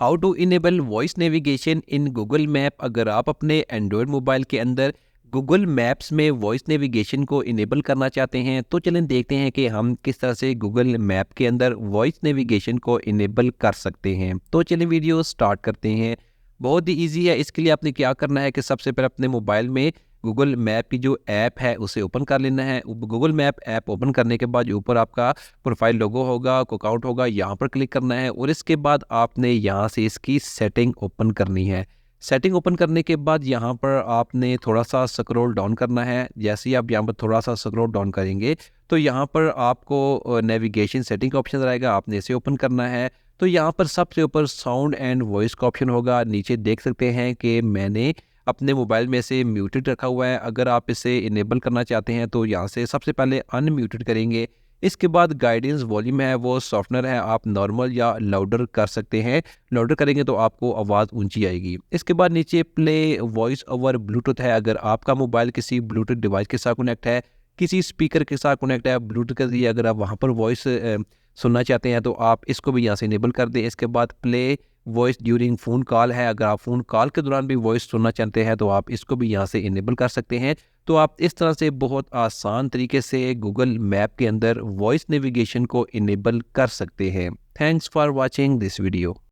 How to enable voice navigation in Google Map. अगर आप अपने एंड्रॉयड मोबाइल के अंदर गूगल मैप्स में वॉइस नेविगेशन को इनेबल करना चाहते हैं तो चलें देखते हैं कि हम किस तरह से गूगल मैप के अंदर वॉइस नेविगेशन को इनेबल कर सकते हैं। तो चलें वीडियो स्टार्ट करते हैं। बहुत ही ईजी है। इसके लिए आपने क्या करना है कि सबसे पहले अपने मोबाइल में गूगल मैप की जो ऐप है उसे ओपन कर लेना है। गूगल मैप ऐप ओपन करने के बाद ऊपर आपका प्रोफाइल लोगो होगा, अकाउंट होगा, यहाँ पर क्लिक करना है और इसके बाद आपने यहाँ से इसकी सेटिंग ओपन करनी है। सेटिंग ओपन करने के बाद यहाँ पर आपने थोड़ा सा स्क्रॉल डाउन करना है। जैसे ही आप यहाँ पर थोड़ा सा स्क्रॉल डाउन करेंगे तो यहाँ पर आपको नेविगेशन सेटिंग का ऑप्शन आएगा, आपने इसे ओपन करना है। तो यहाँ पर सबसे ऊपर साउंड एंड वॉइस का ऑप्शन होगा। नीचे देख सकते हैं कि मैंने अपने मोबाइल में से म्यूटेड रखा हुआ है। अगर आप इसे इनेबल करना चाहते हैं तो यहाँ से सबसे पहले अनम्यूटेड करेंगे। इसके बाद गाइडेंस वॉल्यूम है वो सॉफ्टनर है, आप नॉर्मल या लाउडर कर सकते हैं। लाउडर करेंगे तो आपको आवाज़ ऊंची आएगी। इसके बाद नीचे प्ले वॉइस ओवर ब्लूटूथ है। अगर आपका मोबाइल किसी ब्लूटूथ डिवाइस के साथ कनेक्ट है, किसी स्पीकर के साथ कनेक्ट है ब्लूटूथ के जरिए, अगर आप वहाँ पर वॉइस सुनना चाहते हैं तो आप इसको भी यहाँ से इनेबल कर दें। इसके बाद play voice during phone call है। अगर आप फ़ोन कॉल के दौरान भी वॉइस सुनना चाहते हैं तो आप इसको भी यहाँ से इनेबल कर सकते हैं। तो आप इस तरह से बहुत आसान तरीके से गूगल मैप के अंदर वॉइस नेविगेशन को इनेबल कर सकते हैं। Thanks for watching this video.